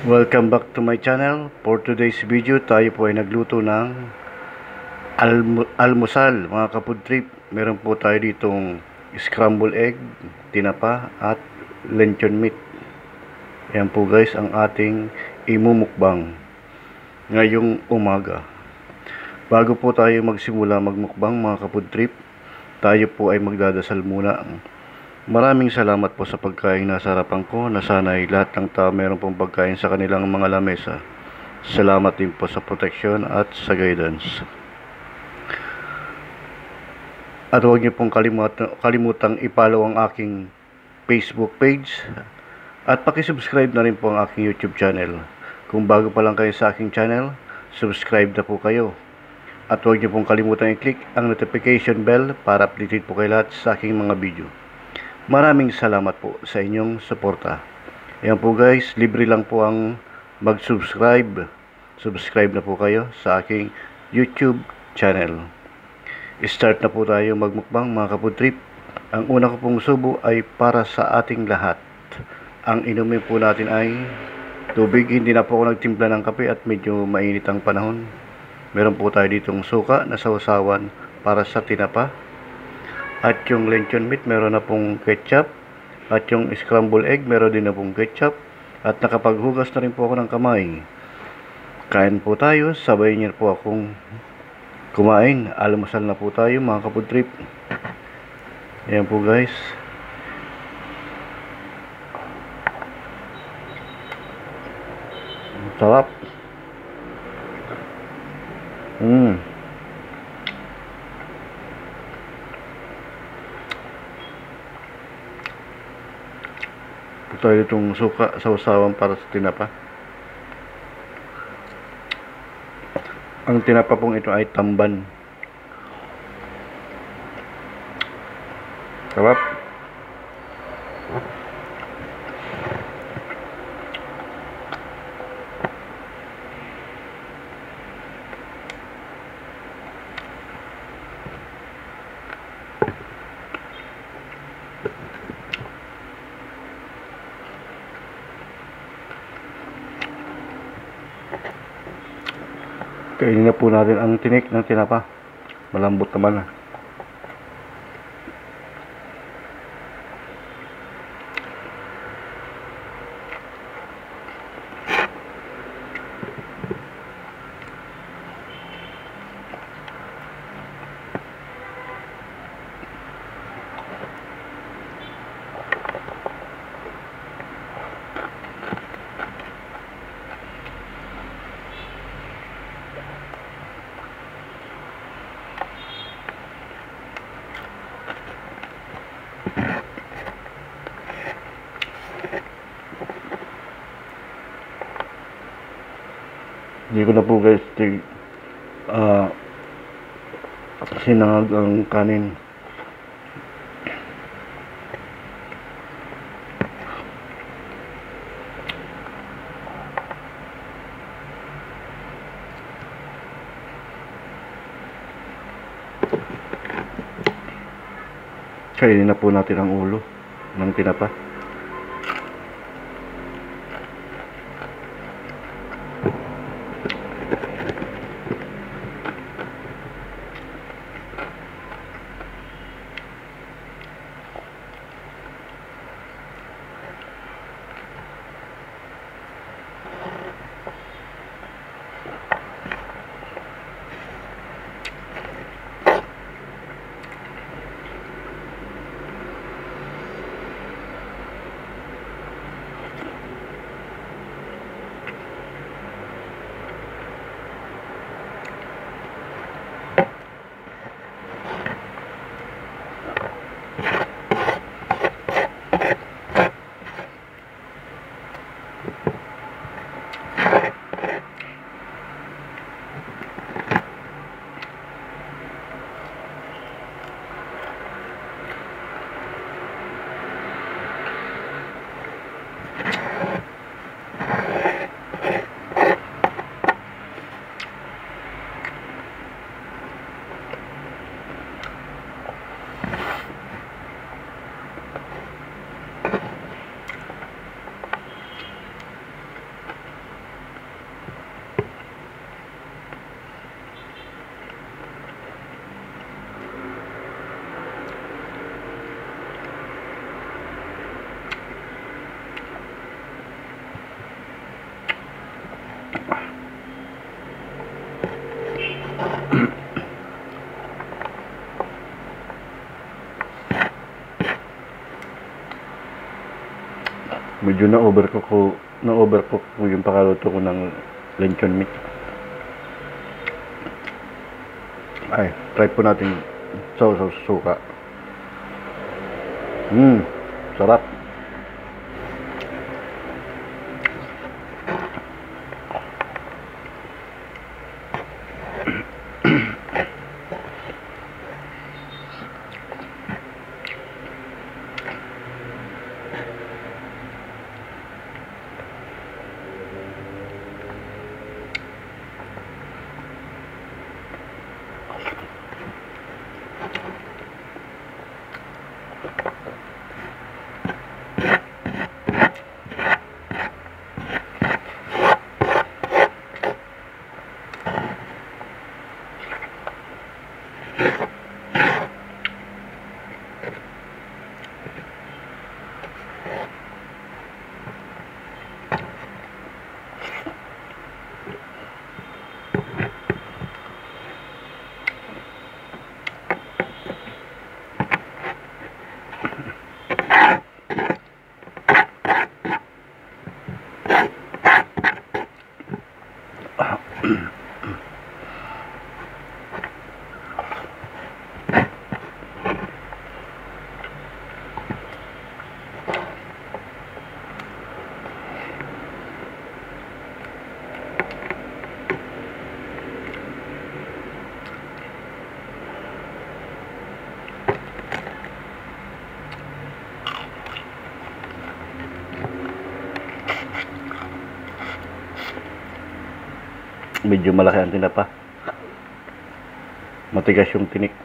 Welcome back to my channel. For today's video, tayo po ay nagluto ng almusal, mga kapud trip. Meron po tayo ditong scrambled egg, tinapa at lechon meat. Ayan po guys ang ating imumukbang ngayong umaga. Bago po tayo magsimula magmukbang, mga kapud trip, tayo po ay magdadasal muna. Maraming salamat po sa pagkain nasa harapan ko, na sana'y lahat ng tao meron pong pagkain sa kanilang mga lamesa. Salamat din po sa proteksyon at sa guidance. At huwag niyo pong kalimutang i-follow ang aking Facebook page at pakisubscribe na rin po ang aking YouTube channel. Kung bago pa lang kayo sa aking channel, subscribe na po kayo. At huwag niyo pong kalimutang i-click ang notification bell para updated po kayo lahat sa aking mga video. Maraming salamat po sa inyong suporta. Ayan po guys, libre lang po ang mag-subscribe. Subscribe na po kayo sa aking YouTube channel. Start na po tayo magmukbang, mga kapudtrip. Ang una ko pong subo ay para sa ating lahat. Ang inumin po natin ay tubig. Hindi na po ako nagtimpla ng kape at medyo mainit ang panahon. Meron po tayo ditong suka na sausawan para sa tinapa. At yung lechon meat, meron na pong ketchup. At yung scrambled egg, meron din na pong ketchup. At nakapaghugas na rin po ako ng kamay. Kain po tayo, sabay niyo po akong kumain. Almusal na po tayo, mga kapudtrip. Ayan po guys. Sarap. Tayo itong suka sausawan para sa tinapa. Ang tinapa pong ito ay tamban. Sarap. Kainin na po natin ang tinik ng tinapa. Malambot naman. Hindi ko na po guys sinangag ang kanin. Kainin na po natin ang ulo ng tinapa. Medyo na-overcook ko yung pakaluto ko ng lechon meat. Ay, try po natin sa suka. Sarap. Medyo malaki ang tinapa. Matigas yung tinik.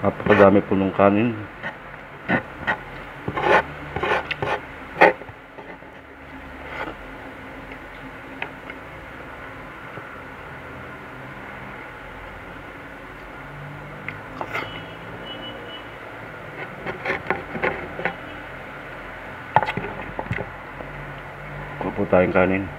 Napakadami po ng kanin. Kuha po tayong kanin.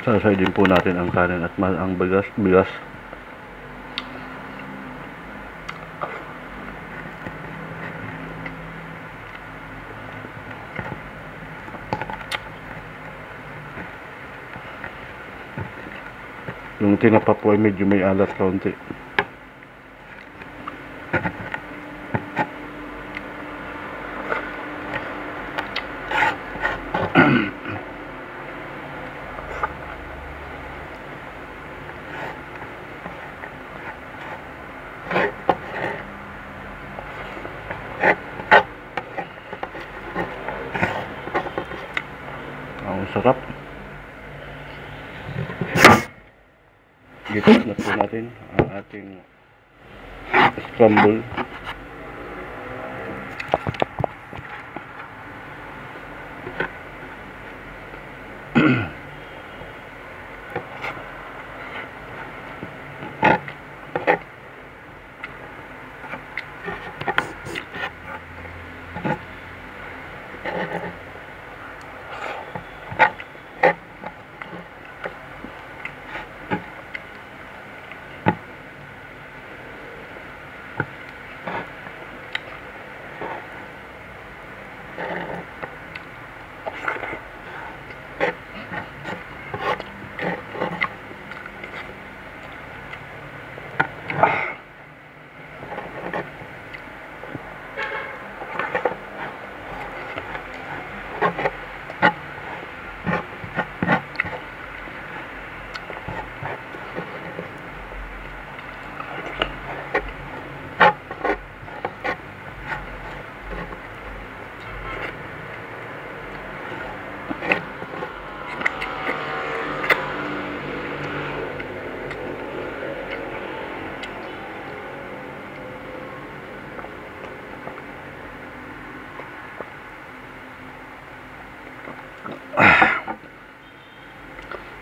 Sasay din po natin ang kanin at ang bigas. Yung tinapa po ay medyo may alat kaunti. Ang sarap. Gitna na po natin ang ating scramble.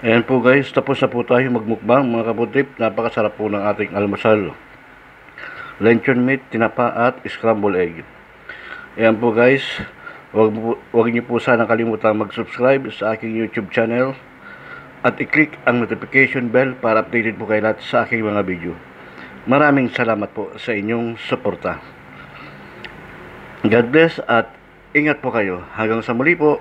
Ayan po guys, tapos na po tayo magmukbang mga kaputrip. Napakasarap po ng ating almusal. Luncheon meat, tinapa at scrambled egg. Ayan po guys, wag niyo po sana kalimutan mag-subscribe sa aking YouTube channel at i-click ang notification bell para updated po kayo lahat sa aking mga video. Maraming salamat po sa inyong suporta. God bless at ingat po kayo. Hanggang sa muli po.